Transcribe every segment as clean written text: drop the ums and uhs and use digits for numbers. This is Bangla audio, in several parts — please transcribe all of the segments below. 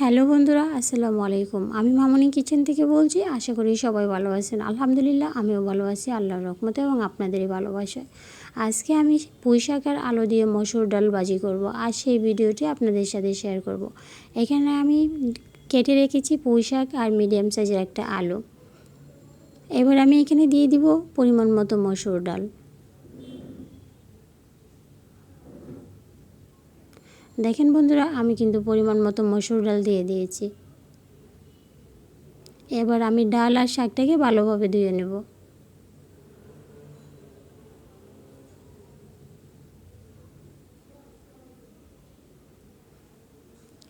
হ্যালো বন্ধুরা, আসসালামু আলাইকুম। আমি মামনি কিচেন থেকে বলছি। আশা করি সবাই ভালো আছেন। আলহামদুলিল্লাহ, আমিও ভালো আছি আল্লাহর রহমতে এবং আপনাদেরই ভালোবাসায়। আজকে আমি পুঁই শাক আর আলু দিয়ে মসুর ডাল ভাজি করব, আর সেই ভিডিওটি আপনাদের সাথে শেয়ার করব। এখানে আমি কেটে রেখেছি পুঁই শাক আর মিডিয়াম সাইজের একটা আলু। এবার আমি এখানে দিয়ে দিব পরিমাণ মতো মসুর ডাল। দেখেন বন্ধুরা, আমি কিন্তু পরিমাণ মতো মসুর ডাল দিয়ে দিয়েছি। এবার আমি ডাল আর শাকটাকে ভালোভাবে ধুয়ে নেব।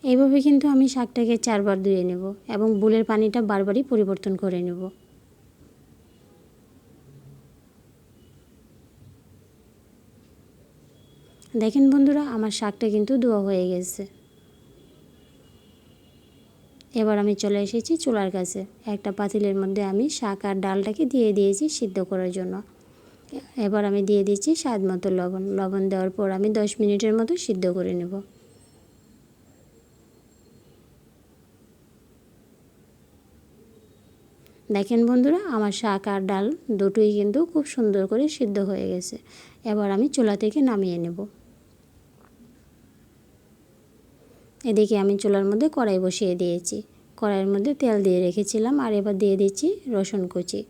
এইভাবে কিন্তু আমি শাকটাকে 4 বার ধুয়ে নেব এবং বুলের পানিটা বারবারই পরিবর্তন করে নেব। দেখেন বন্ধুরা, আমার শাকটা কিন্তু ধোয়া হয়ে গেছে। এবার আমি চলে এসেছি চুলার কাছে। একটা পাতিলের মধ্যে আমি শাক আর ডালটাকে দিয়ে দিয়েছি সিদ্ধ করার জন্য। এবার আমি দিয়ে দিচ্ছি স্বাদ মতো লবণ। লবণ দেওয়ার পর আমি 10 মিনিটের মতো সিদ্ধ করে নেব। দেখেন বন্ধুরা, আমার শাক আর ডাল দুটোই কিন্তু খুব সুন্দর করে সিদ্ধ হয়ে গেছে। এবার আমি চুলা থেকে নামিয়ে নেব। এদিকে আমি চুলার মধ্যে কড়াই বসিয়ে দিয়েছি। কড়াইয়ের মধ্যে তেল দিয়ে রেখেছিলাম, আর এবার দিয়ে দিচ্ছি রসুন কুচি।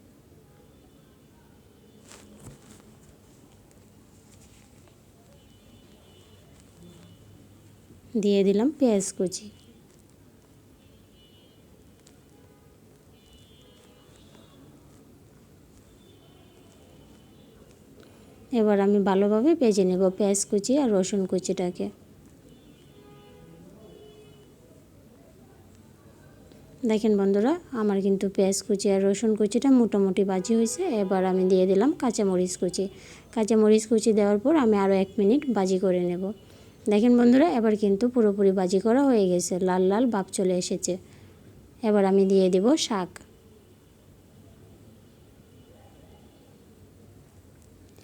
দিয়ে দিলাম পেঁয়াজ কুচি। এবার আমি ভালোভাবে ভেজে নেব পেঁয়াজ কুচি আর রসুন কুচিটাকে। দেখেন বন্ধুরা, আমার কিন্তু পেঁয়াজ কুচি আর রসুন কুচিটা মোটামুটি ভাজি হয়েছে। এবার আমি দিয়ে দিলাম কাঁচামরিচ কুচি। কাঁচামরিচ কুচি দেওয়ার পর আমি আরও 1 মিনিট ভাজি করে নেব। দেখেন বন্ধুরা, এবার কিন্তু পুরোপুরি ভাজি করা হয়ে গেছে, লাল লাল ভাব চলে এসেছে। এবার আমি দিয়ে দেব শাক।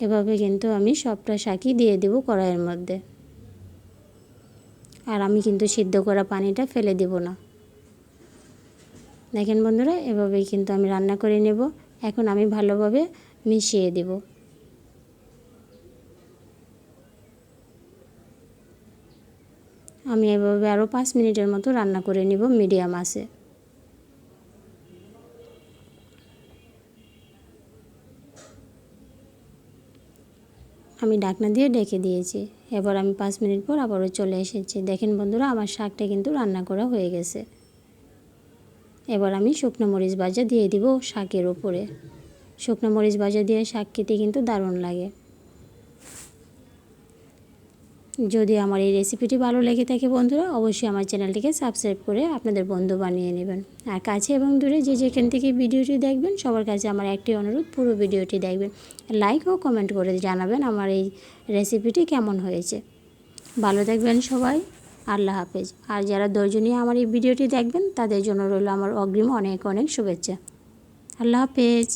এভাবে কিন্তু আমি সবটা শাকই দিয়ে দেব কড়াইয়ের মধ্যে। আর আমি কিন্তু সিদ্ধ করা পানিটা ফেলে দেব না। দেখেন বন্ধুরা, এভাবেই কিন্তু আমি রান্না করে নেব। এখন আমি ভালোভাবে মিশিয়ে দেব। আমি এভাবে আরও 5 মিনিটের মতো রান্না করে নেব মিডিয়াম আঁচে। আমি ঢাকনা দিয়ে ঢেকে দিয়েছি। এবার আমি 5 মিনিট পর আবারও চলে এসেছি। দেখেন বন্ধুরা, আমার শাকটা কিন্তু রান্না করা হয়ে গেছে। এবার আমি শুকনো মরিচ ভাজা দিয়ে দিব শাকের উপরে। শুকনো মরিচ ভাজা দিয়ে শাক খেতে কিন্তু দারুণ লাগে। যদি আমার এই রেসিপিটি ভালো লেগে থাকে বন্ধুরা, অবশ্যই আমার চ্যানেলটিকে সাবস্ক্রাইব করে আপনাদের বন্ধু বানিয়ে নেবেন। আর কাছে এবং দূরে যে যেখান থেকে ভিডিওটি দেখবেন, সবার কাছে আমার একটি অনুরোধ, পুরো ভিডিওটি দেখবেন, লাইক ও কমেন্ট করে জানাবেন আমার এই রেসিপিটি কেমন হয়েছে। ভালো থাকবেন সবাই। আল্লাহ হাফেজ। আর যারা ধৈর্য নিয়ে আমার এই ভিডিওটি দেখবেন, তাদের জন্য রইল আমার অগ্রিম অনেক অনেক শুভেচ্ছা। আল্লাহ হাফেজ।